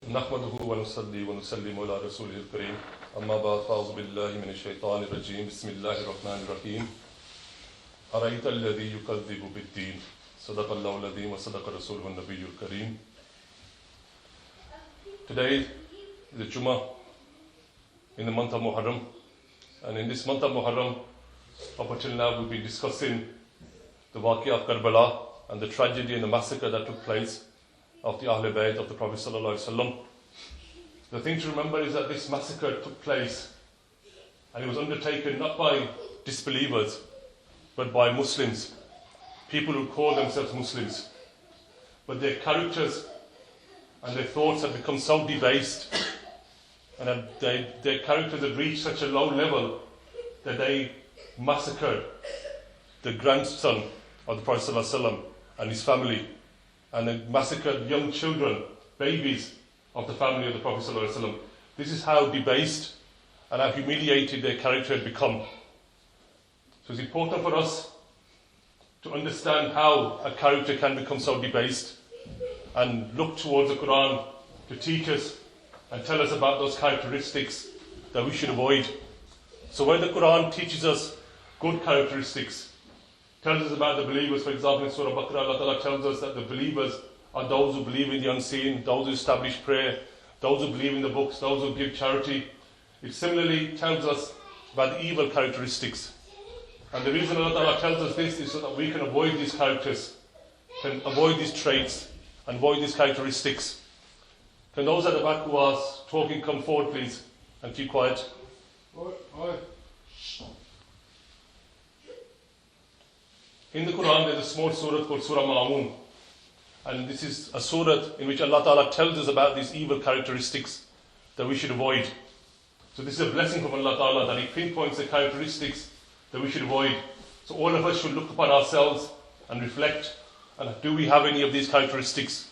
نحمده ونصلي ونسلم على رسوله الكريم أما بعد فأعوذ بالله من الشيطان الرجيم بسم الله الرحمن الرحيم أرأيت الذي يكذب بالدين صدق الله العظيم وصدق رسوله النبي الكريم. Today is the Jumuah in the month of Muharram, and in this month of Muharram up until now we've been discussing the Waqia of Karbala and the tragedy and the massacre that took place of the Ahl Bayt of the Prophet ﷺ. The thing to remember is that this massacre took place and it was undertaken not by disbelievers but by Muslims, people who call themselves Muslims, but their characters and their thoughts had become so debased and their characters had reached such a low level that they massacred the grandson of the Prophet ﷺ and his family, and they massacred young children, babies of the family of the Prophet ﷺ. This is how debased and how humiliated their character had become. So it's important for us to understand how a character can become so debased and look towards the Quran to teach us and tell us about those characteristics that we should avoid. So when the Quran teaches us good characteristics, tells us about the believers, for example in Surah Baqarah, Allah Ta'ala tells us that the believers are those who believe in the unseen, those who establish prayer, those who believe in the books, those who give charity. It similarly tells us about the evil characteristics. And the reason Allah Ta'ala tells us this is so that we can avoid these characters, can avoid these traits, and avoid these characteristics. Can those at the back who are talking come forward please and keep quiet? In the Quran there is a small surah called Surah al Maun, and this is a surah in which Allah Ta'ala tells us about these evil characteristics that we should avoid. So this is a blessing from Allah Ta'ala that He pinpoints the characteristics that we should avoid. So all of us should look upon ourselves and reflect, and do we have any of these characteristics?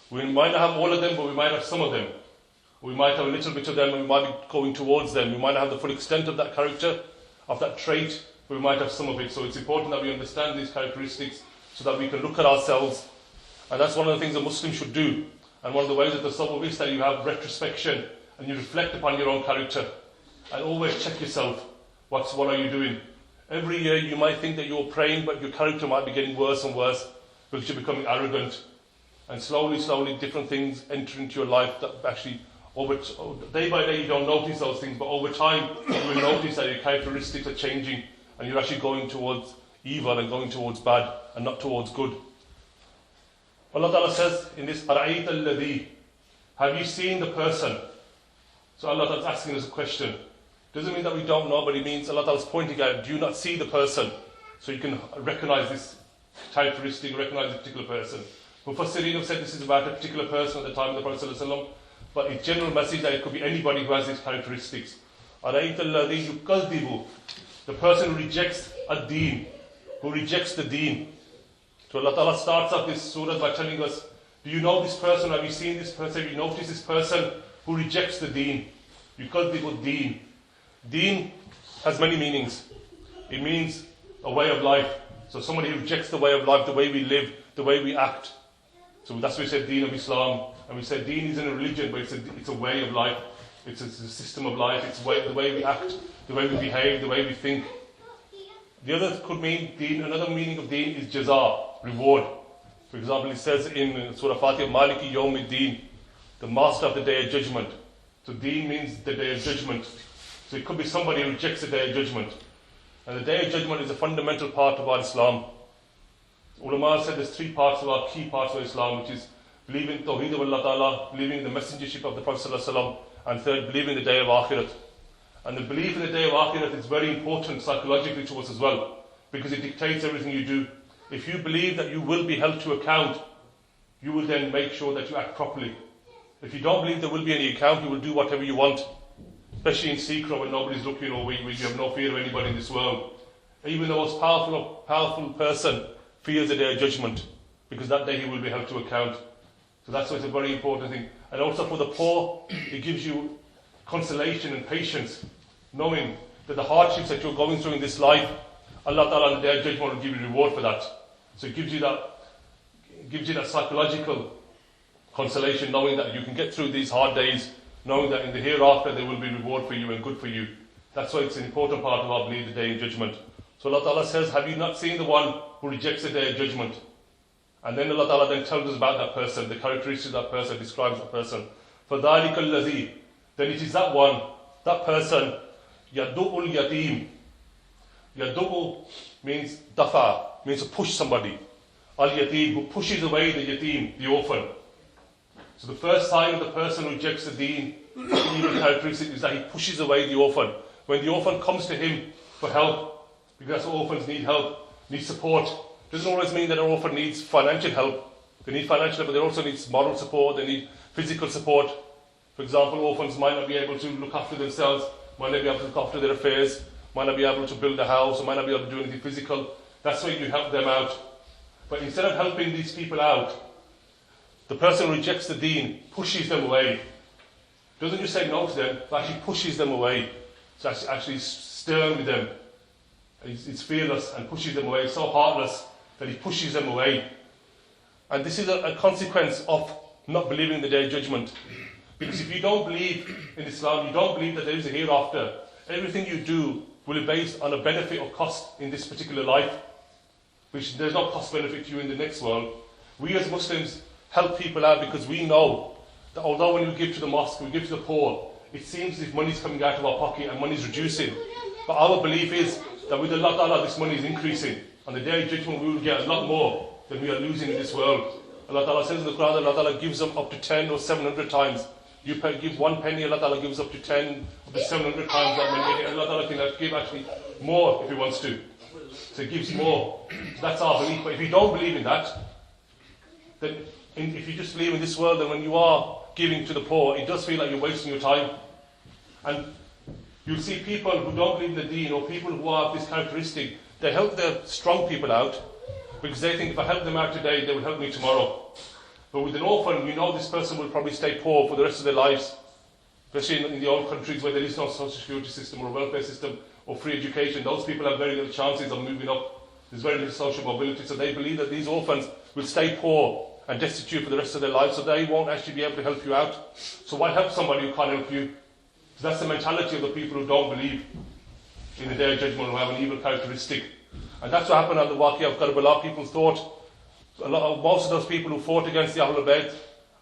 We might not have all of them, but we might have some of them. We might have a little bit of them and we might be going towards them. We might not have the full extent of that character, of that trait, but we might have some of it. So it's important that we understand these characteristics so that we can look at ourselves. And that's one of the things a Muslim should do. And one of the ways that the Sabbath is that you have retrospection and you reflect upon your own character. And always check yourself. What are you doing? Every year you might think that you're praying, but your character might be getting worse and worse because you're becoming arrogant. And slowly, different things enter into your life that actually, day by day you don't notice those things, but over time you will notice that your characteristics are changing and you're actually going towards evil and going towards bad and not towards good. Allah Ta'ala says in this, أَرَأَيْتَ الَّذِي, have you seen the person? So Allah Ta'ala is asking us a question. Doesn't mean that we don't know, but it means Allah Ta'ala is pointing out, do you not see the person? So you can recognize this characteristic, recognize a particular person. Mufassirin have said this is about a particular person at the time of the Prophet ﷺ, but its general message that it could be anybody who has these characteristics. أَرَأَيْتَ الَّذِي يُكَذِّبُ, the person who rejects ad-deen, who rejects the deen. So Allah Ta'ala starts off this surah by telling us, do you know this person? Have you seen this person? Have you noticed this person who rejects the deen? Yukadhibu deen. Deen has many meanings. It means a way of life. So somebody who rejects the way of life, the way we live, the way we act. So that's why we said deen of Islam. And we said deen isn't a religion, but it's a way of life. It's a system of life. It's the way we act, the way we behave, the way we think. The other could mean deen. Another meaning of deen is jaza, reward. For example, it says in Surah Fatiha, Maliki Yawmiddin, the master of the day of judgment. So deen means the day of judgment. So it could be somebody who rejects the day of judgment. And the day of judgment is a fundamental part of our Islam. Ulama said there's three parts of our key parts of Islam, which is believing Tawheed of Allah Ta'ala, believing in the messengership of the Prophet ﷺ, and third, believing in the day of Akhirat. And the belief in the day of Akhirat is very important psychologically to us as well, because it dictates everything you do. If you believe that you will be held to account, you will then make sure that you act properly. If you don't believe there will be any account, you will do whatever you want, especially in secret when nobody's looking or when you have no fear of anybody in this world. Even the most powerful person fears the day of judgment, because that day he will be held to account. So that's why it's a very important thing. And also for the poor, it gives you consolation and patience, knowing that the hardships that you're going through in this life, Allah Ta'ala on the day of judgment will give you reward for that. So it gives you that psychological consolation, knowing that you can get through these hard days, knowing that in the hereafter there will be reward for you and good for you. That's why it's an important part of our belief, the day of judgment. So Allah Ta'ala says, have you not seen the one who rejects the day of judgment? And then Allah Ta'ala then tells us about that person, the characteristics of that person, describes that person. فَذَلِكَ الَّذِي, then it is that one, that person, يَدُّءُ الْيَتِيمِ. Yadu'u means dafa, means to push somebody. Al-yatim, who pushes away the yatim, the orphan. So the first sign of the person who rejects the deen, the evil characteristic, is that he pushes away the orphan. When the orphan comes to him for help, because orphans need help, need support, doesn't always mean that an orphan needs financial help. They need financial help, but they also need moral support, they need physical support. For example, orphans might not be able to look after themselves, might not be able to look after their affairs, might not be able to build a house, or might not be able to do anything physical. That's why you help them out. But instead of helping these people out, the person who rejects the deen pushes them away. Doesn't just say no to them, but actually pushes them away. So actually stern with them. He's fearless and pushes them away. He's so heartless that he pushes them away. And this is a consequence of not believing in the day of judgment. Because if you don't believe in Islam, you don't believe that there is a hereafter, everything you do will be based on a benefit or cost in this particular life, which there's no cost benefit to you in the next world. We as Muslims help people out because we know that although when we give to the mosque, we give to the poor, it seems as if money is coming out of our pocket and money is reducing. But our belief is that with Allah Ta'ala, this money is increasing. On the day of judgment, we will get a lot more than we are losing in this world. Allah Ta'ala says in the Quran, Allah Ta'ala gives them up to 10 or 700 times. You give 1 penny, Allah Ta'ala gives up to 10, up to 700 times that money. Allah Ta'ala can give actually more if He wants to. So He gives more. So that's our belief. But if you don't believe in that, then if you just believe in this world, then when you are giving to the poor, it does feel like you're wasting your time. And you'll see people who don't believe in the deen, or people who have this characteristic, they help the strong people out because they think if I help them out today, they will help me tomorrow. But with an orphan, you know this person will probably stay poor for the rest of their lives, especially in the old countries where there is no social security system or a welfare system or free education. Those people have very little chances of moving up. There's very little social mobility, so they believe that these orphans will stay poor and destitute for the rest of their lives, so they won't actually be able to help you out. So why help somebody who can't help you? So that's the mentality of the people who don't believe in the day of judgment, who have an evil characteristic. And that's what happened on the Waqi of Karbala. People thought, most of those people who fought against the Ahlul Bayt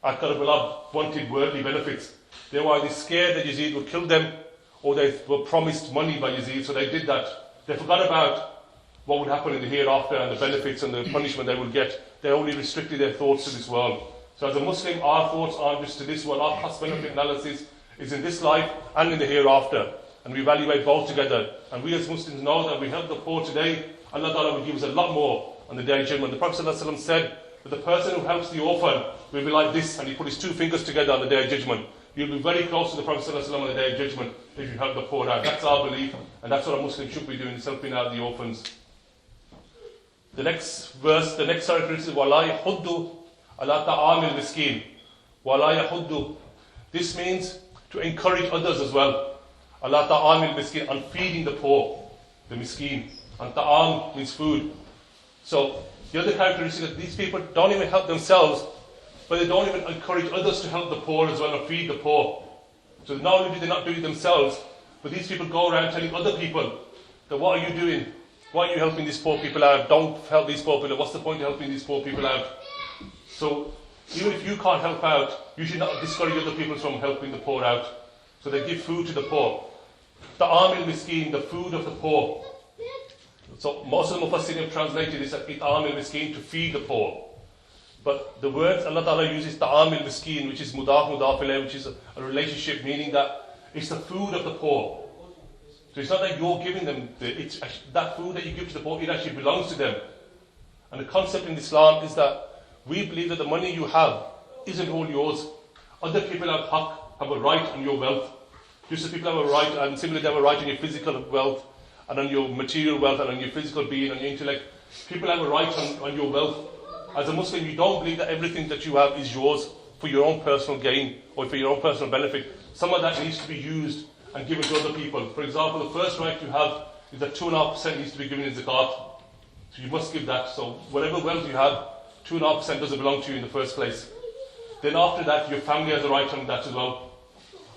at Karbala wanted worldly benefits. They were either scared that Yazid would kill them, or they were promised money by Yazid, so they did that. They forgot about what would happen in the hereafter and the benefits and the punishment they would get. They only restricted their thoughts to this world. So as a Muslim, our thoughts aren't just to this world. Our cost-benefit analysis is in this life and in the hereafter. And we evaluate both together. And we as Muslims know that we help the poor today, Allah Ta'ala will give us a lot more on the day of judgment. The Prophet ﷺ said that the person who helps the orphan will be like this, and he put his 2 fingers together on the day of judgment. You'll be very close to the Prophet ﷺ on the day of judgment if you help the poor out. That's our belief, and that's what a Muslim should be doing, is helping out the orphans. The next verse, the next characteristic is وَلَا يَحُدُّ عَلَى طَعَامِ الْمِسْكِينِ. وَلَا يَحُدُّ. This means to encourage others as well. عَلَى طَعَامِ الْمِسْكِينِ, on feeding the poor, the miskin. And ta'am means food. So the other characteristic is that these people don't even help themselves, but they don't even encourage others to help the poor as well, or feed the poor. So not only do they not do it themselves, but these people go around telling other people that what are you doing? Why are you helping these poor people out? Don't help these poor people. What's the point of helping these poor people out? So even if you can't help out, you should not discourage other people from helping the poor out. So they give food to the poor. Ta'am al-miskin, the food of the poor. So most of the Mufassirin have translated this as It'am al-miskin, to feed the poor. But the words Allah Ta'ala uses Ta'am al-miskin, which is mudaf ilayh, which is a relationship, meaning that it's the food of the poor. So it's not that you're giving them, it's that food that you give to the poor, it actually belongs to them. And the concept in Islam is that we believe that the money you have isn't all yours. Other people have a right on your wealth. Just as people have a right, and similarly they have a right on your physical wealth, and on your material wealth, and on your physical being, on your intellect. People have a right on your wealth. As a Muslim, you don't believe that everything that you have is yours for your own personal gain or for your own personal benefit. Some of that needs to be used and given to other people. For example, the first right you have is that 2.5% needs to be given in zakat. So you must give that. So whatever wealth you have, 2.5% doesn't belong to you in the first place. then after that your family has a right on that as well.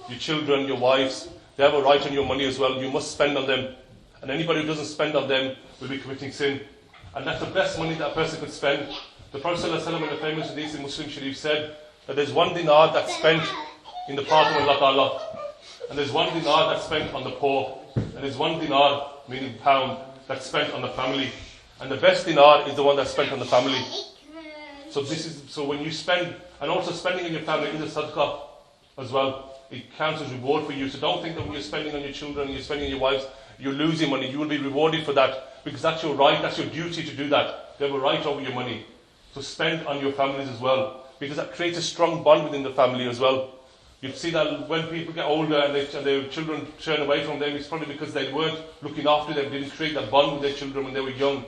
Your children, your wives, they have a right on your money as well. You must spend on them. And anybody who doesn't spend on them will be committing sin. And that's the best money that a person could spend. The Prophet ﷺ in the famous hadith in Muslim Sharif said that there's one dinar that's spent in the path of Allah Ta'ala. And there's one dinar that's spent on the poor. And there's one dinar, meaning pound, that's spent on the family. And the best dinar is the one that's spent on the family. So when you spend, and also spending on your family is a sadaqah as well. It counts as reward for you. So don't think that when you're spending on your children, you're spending on your wives, you're losing money. You will be rewarded for that because that's your right, that's your duty to do that. They have a right over your money. So spend on your families as well, because that creates a strong bond within the family as well. You see that when people get older and their children turn away from them, it's probably because they weren't looking after them, didn't create that bond with their children when they were young.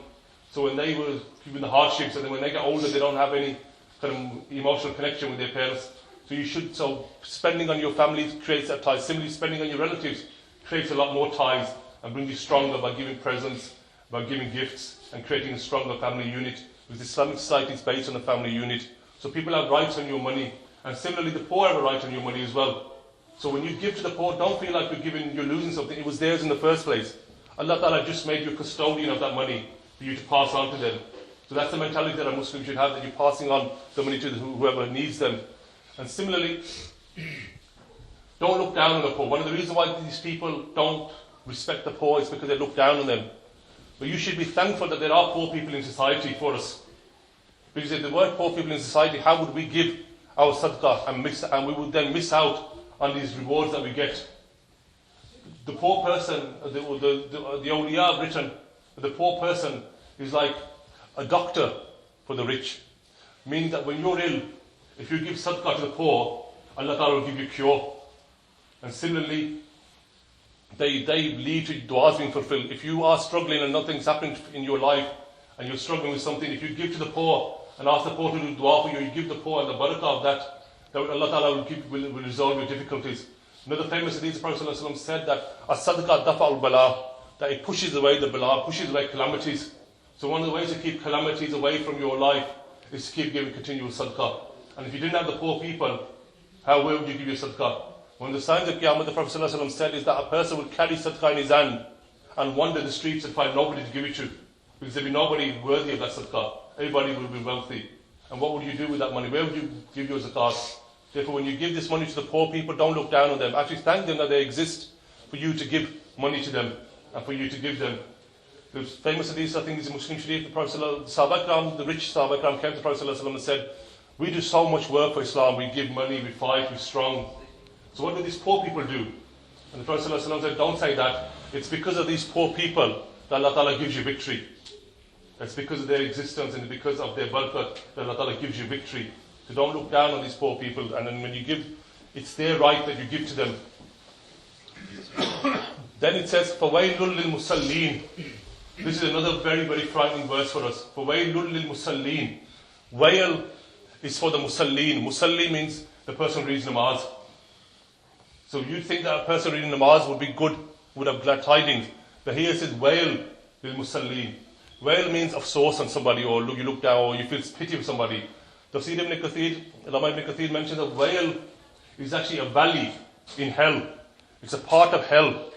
So when they were given the hardships, and then when they get older, they don't have any kind of emotional connection with their parents. So spending on your family creates that tie. Similarly, spending on your relatives creates a lot more ties and brings you stronger by giving presents, by giving gifts, and creating a stronger family unit. Because Islamic society is based on a family unit. So people have rights on your money. And similarly, the poor have a right on your money as well. So when you give to the poor, don't feel like you're losing something. It was theirs in the first place. Allah Ta'ala just made you a custodian of that money for you to pass on to them. So that's the mentality that a Muslim should have, that you're passing on the money to whoever needs them. And similarly, don't look down on the poor. One of the reasons why these people don't respect the poor is because they look down on them. But you should be thankful that there are poor people in society for us. Because if there weren't poor people in society, how would we give our sadaqah and we would then miss out on these rewards that we get? The poor person, the awliya have written, the poor person is like a doctor for the rich. Meaning that when you're ill, if you give sadaqah to the poor, Allah Ta'ala will give you cure. And similarly, they lead to du'as being fulfilled. If you are struggling and nothing's happening in your life, and you're struggling with something, if you give to the poor and ask the poor to do dua for you, you give the poor and the barakah of that Allah Ta'ala will resolve your difficulties. Another famous hadith, the Prophet ﷺ said that as-sadaqah dafa'ul bala, that it pushes away the bala, pushes away calamities. So one of the ways to keep calamities away from your life is to keep giving continual sadaqah. And if you didn't have the poor people, how would you give your sadaqah? One of the signs of Qiyamah, the Prophet ﷺ said, is that a person would carry sadaqah in his hand and wander the streets and find nobody to give it to. Because there'd be nobody worthy of that sadaqah. Everybody would be wealthy. And what would you do with that money? Where would you give your zakat? Therefore, when you give this money to the poor people, don't look down on them. Actually thank them that they exist for you to give money to them and for you to give them. The famous hadith, I think, is in Muslim Sharif. The Prophet the rich Sahaba came to the Prophet and said, we do so much work for Islam. We give money, we fight, we're strong. So what do these poor people do? And the Prophet said, don't say that. It's because of these poor people that Allah Ta'ala gives you victory. It's because of their existence and because of their barakat that Allah Ta'ala gives you victory. So don't look down on these poor people. And then when you give, it's their right that you give to them. Then it says, فَوَيْلٌ لِلْمُسَلِّينَ. This is another very, very frightening verse for us. فَوَيْلٌ لِلْمُسَلِّينَ. Wail is for the musalleen. Musalli means the person who reads namaz. So you'd think that a person reading namaz would be good, would have glad tidings. But here it says, wail lil-musalleen. Wail means afsoos on somebody, or you look down, or you feel pity for somebody. Tafsir ibn Kathir mentions that wail is actually a valley in hell. It's a part of hell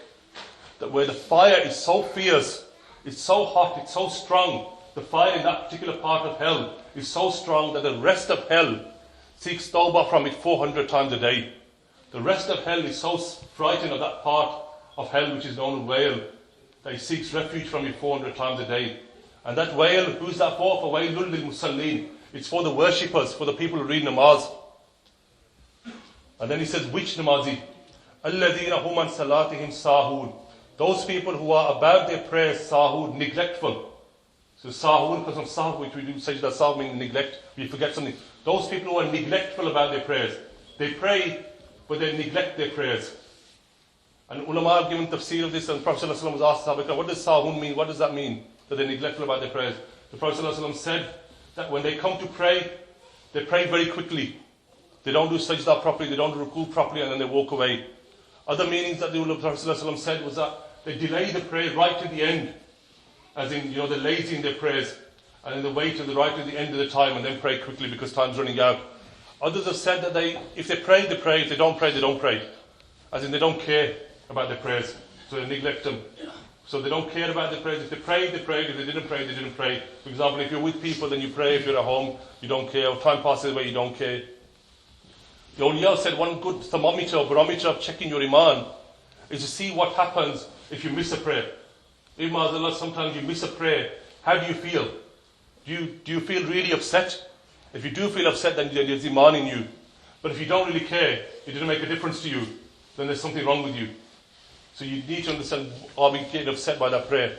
that where the fire is so fierce, it's so hot, it's so strong. The fire in that particular part of hell is so strong that the rest of hell seeks tawbah from it 400 times a day. The rest of hell is so frightened of that part of hell which is known as wail, that it seeks refuge from it 400 times a day. And that wail, who's that for? For wailul lil musallin. It's for the worshippers, for the people who read namaz. And then he says, which namazi? Alladhina hum an salatihim sahun. Those people who are about their prayers sahun, neglectful. So sahun, because of sahun, which we do say that sahun means neglect, we forget something. Those people who are neglectful about their prayers. They pray, but they neglect their prayers. And ulama have given tafsir of this, and the Prophet ﷺ was asked, what does sahun mean? What does that mean? That they're neglectful about their prayers. The Prophet ﷺ said that when they come to pray, they pray very quickly. They don't do sajda properly, they don't do ruku properly, and then they walk away. Other meanings that the Prophet ﷺ said was that they delay the prayer right to the end. As in, they're lazy in their prayers. And then they wait till right to the end of the time and then pray quickly because time's running out. Others have said that if they pray, they pray. If they don't pray, they don't pray. As in, they don't care about their prayers. So they neglect them. So they don't care about their prayers. If they prayed, they prayed. If they didn't pray, they didn't pray. For example, if you're with people, then you pray. If you're at home, you don't care. Or time passes away, you don't care. The awliya said one good thermometer or barometer of checking your iman is to see what happens if you miss a prayer. Imazallah, sometimes you miss a prayer. How do you feel? Do you feel really upset? If you do feel upset, then there's iman in you. But if you don't really care, it didn't make a difference to you, then there's something wrong with you. So you need to understand, are we getting upset by that prayer?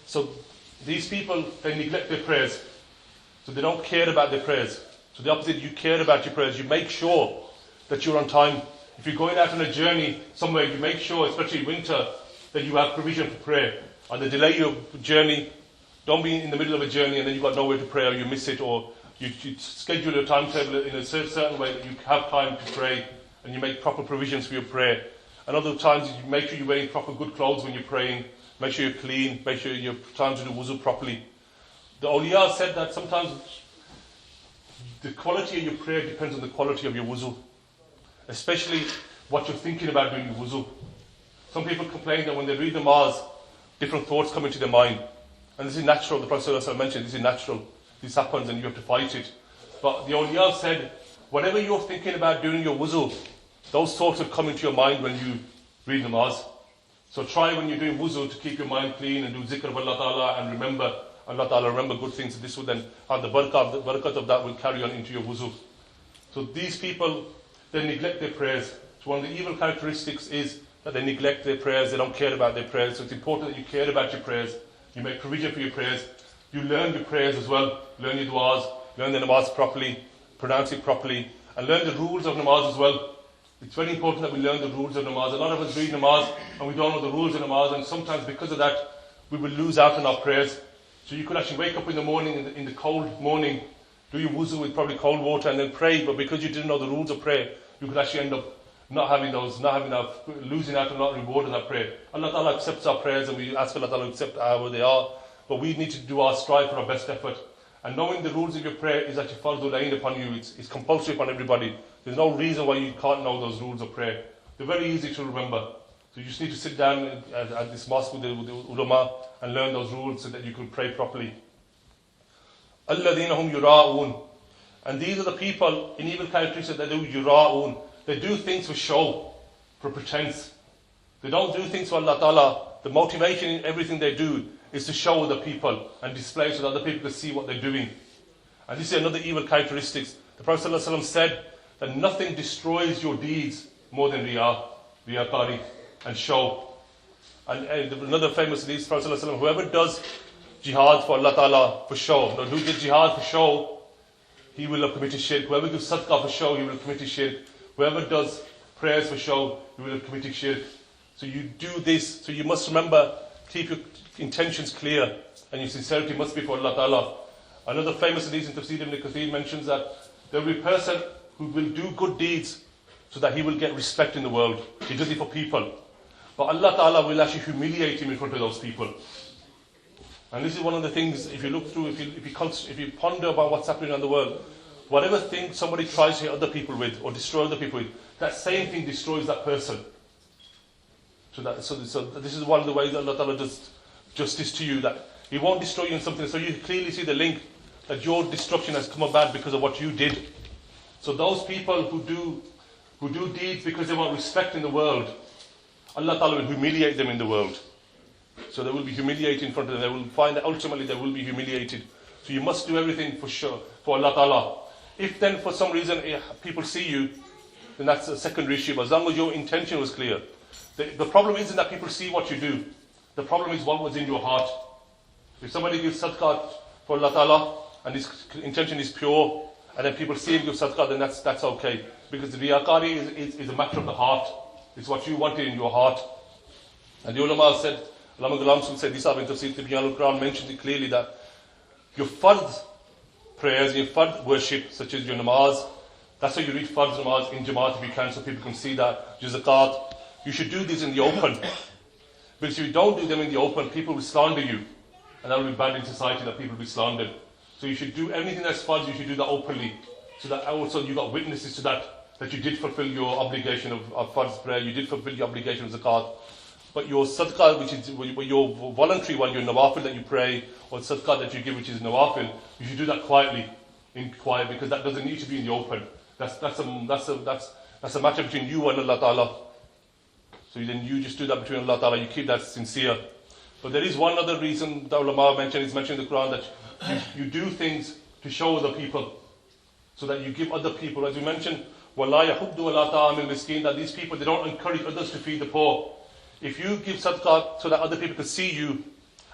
So these people, they neglect their prayers. So they don't care about their prayers. So the opposite, you care about your prayers. You make sure that you're on time. If you're going out on a journey somewhere, you make sure, especially winter, that you have provision for prayer. And they delay your journey. Don't be in the middle of a journey and then you've got nowhere to pray, or you miss it, or you schedule your timetable in a certain way that you have time to pray, and you make proper provisions for your prayer. And other times, you make sure you're wearing proper good clothes when you're praying. Make sure you're clean. Make sure you're trying to do wuzu properly. The awliya said that sometimes the quality of your prayer depends on the quality of your wuzu, especially what you're thinking about doing your wuzu. Some people complain that when they read namaz, different thoughts come into their mind. And this is natural. The Prophet ﷺ mentioned this is natural. This happens and you have to fight it. But the awliya said, whatever you're thinking about doing your wuzu, those thoughts will come into your mind when you read namaz. So try when you're doing wuzu to keep your mind clean and do zikr of Allah Ta'ala and remember Allah Ta'ala, remember good things. This will then have the barakat of that will carry on into your wuzu. So these people, they neglect their prayers. So one of the evil characteristics is that they neglect their prayers. They don't care about their prayers. So it's important that you care about your prayers. You make provision for your prayers. You learn your prayers as well. Learn your du'as. Learn the namaz properly. Pronounce it properly. And learn the rules of namaz as well. It's very important that we learn the rules of namaz. A lot of us read namaz and we don't know the rules of namaz, and sometimes because of that we will lose out on our prayers. So you could actually wake up in the morning, in the cold morning, do your wuzu with probably cold water and then pray, but because you didn't know the rules of prayer, you could actually end up losing out on not reward of that prayer. Allah Ta'ala accepts our prayers and we ask Allah Ta'ala to accept how they are, but we need to do our strive for our best effort. And knowing the rules of your prayer is actually fardul ayn upon you. It's compulsory upon everybody. There's no reason why you can't know those rules of prayer. They're very easy to remember. So you just need to sit down at this mosque with the ulama and learn those rules so that you can pray properly. الَّذِينَ هُمْ يُرَاءُونَ. And these are the people in evil characteristics that do yura'un. They do things for show, for pretense. They don't do things for Allah Ta'ala. The motivation in everything they do is to show other people and display so that other people can see what they're doing. And this is another evil characteristic. The Prophet ﷺ said that nothing destroys your deeds more than riyakari, and show. And another famous hadith, Prophet ﷺ, whoever does jihad for Allah Ta'ala for show, who did jihad for show, he will have committed shirk. Whoever gives sadaqah for show, he will have committed shirk. Whoever does prayers for show, he will have committed shirk. So you do this, so you must remember, keep your intentions clear, and your sincerity must be for Allah Ta'ala. Another famous hadith in Tafsir Ibn Kathir mentions that there will be a person who will do good deeds so that he will get respect in the world. He does it for people. But Allah Ta'ala will actually humiliate him in front of those people. And this is one of the things, if you look through, if you ponder about what's happening in the world, whatever thing somebody tries to hit other people with or destroy other people with, that same thing destroys that person. So this is one of the ways that Allah Ta'ala does justice to you, that He won't destroy you in something. So you clearly see the link that your destruction has come about because of what you did. So those people who do deeds because they want respect in the world, Allah Ta'ala will humiliate them in the world. So they will be humiliated in front of them. They will find that ultimately they will be humiliated. So you must do everything for sure, for Allah Ta'ala. If then for some reason people see you, then that's a secondary issue. But as long as your intention was clear. The problem isn't that people see what you do. The problem is what was in your heart. If somebody gives sadaqah for Allah Ta'ala and his intention is pure, and then people see him give sadaqah, then that's okay. Because the riyakari is a matter of the heart. It's what you wanted in your heart. And the ulama said, Ulama Ghulam said, this in Tafsir Tibyan al-Quran mentions it clearly that your fard prayers, your fard worship, such as your namaz, that's how you read fard namaz in Jamaat if you can, so people can see that. Your zakat, you should do these in the open. Because if you don't do them in the open, people will slander you. And that will be bad in society, that people will be slandered. So you should do anything that's fard, you should do that openly. so that also you got witnesses to that you did fulfill your obligation of Fard's prayer, you did fulfill your obligation of zakat. But your sadaqah, which is your voluntary one, your nawafil that you pray, or sadaqah that you give, which is nawafil, you should do that quietly, in quiet, because that doesn't need to be in the open. That's a matter between you and Allah Ta'ala. So then you just do that between Allah Ta'ala, you keep that sincere. But there is one other reason the ulama mentioned, it's mentioned in the Quran, that you do things to show other people, so that you give other people, as we mentioned, وَلَا يَحُدُّ وَلَا طَعَامِ الْمِسْكِينَ, that these people, they don't encourage others to feed the poor. If you give sadaqah so that other people can see you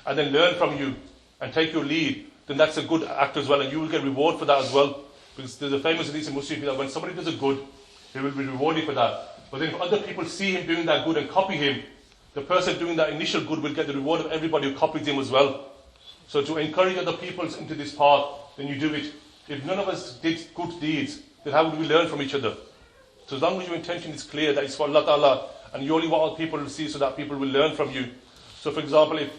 and then learn from you and take your lead, then that's a good act as well, and you will get reward for that as well. Because there's a famous hadith in Muslim that when somebody does a good, he will be rewarded for that. But then if other people see him doing that good and copy him, the person doing that initial good will get the reward of everybody who copies him as well. So to encourage other people into this path, then you do it. If none of us did good deeds, then how would we learn from each other? So as long as your intention is clear, that it's for Allah Ta'ala, and you only want people to see so that people will learn from you. So for example, if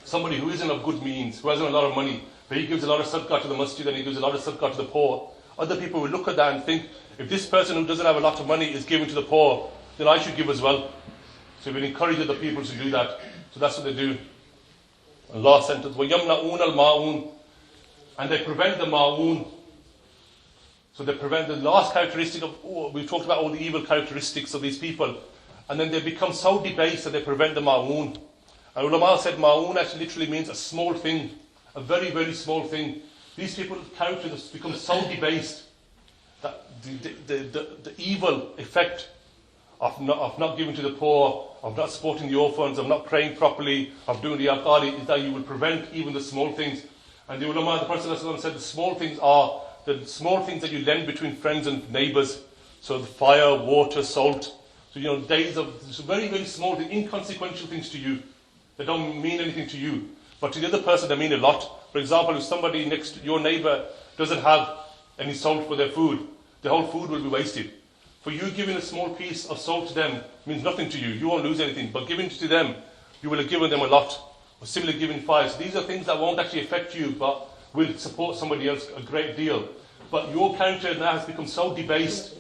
somebody who isn't of good means, who hasn't a lot of money, but he gives a lot of sadaqah to the masjid and he gives a lot of sadaqah to the poor, other people will look at that and think, if this person who doesn't have a lot of money is giving to the poor, then I should give as well. So we encourage other people to do that. So that's what they do. Allah sent us, وَيَمْنَعُونَ الْمَاعُونَ, and they prevent the ma'oon. So they prevent the last characteristic of, we've talked about all the evil characteristics of these people, and then they become so debased that they prevent the ma'oon. And ulama said ma'oon actually literally means a small thing, a very, very small thing. These people's characters become so debased that the evil effect of not giving to the poor, of not supporting the orphans, of not praying properly, of doing the aqari, is that you will prevent even the small things. And the ulama, the Prophet ﷺ said the small things are the small things that you lend between friends and neighbours. So the fire, water, salt. So days of very, very small, inconsequential things to you. They don't mean anything to you. But to the other person, they mean a lot. For example, if somebody next to your neighbour doesn't have any salt for their food, the whole food will be wasted. For you giving a small piece of salt to them means nothing to you. You won't lose anything. But giving to them, you will have given them a lot. Or similarly giving fire. So these are things that won't actually affect you, but will support somebody else a great deal. But your character now has become so debased.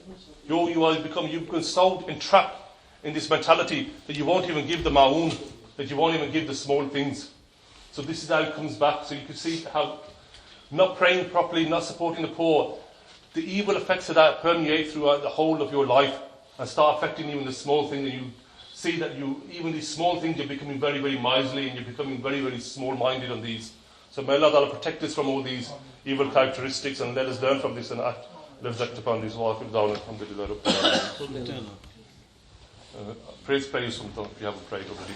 You've become so entrapped in this mentality that you won't even give the ma'oon, that you won't even give the small things. So this is how it comes back. So you can see how not praying properly, not supporting the poor, the evil effects of that permeate throughout the whole of your life and start affecting even the small thing. And you see that even these small things, you're becoming very, very miserly and you're becoming very, very small-minded on these. So may Allah Ta'ala protect us from all these evil characteristics and let us learn from this and act, let's act upon these. Praise Sultan if you haven't prayed already.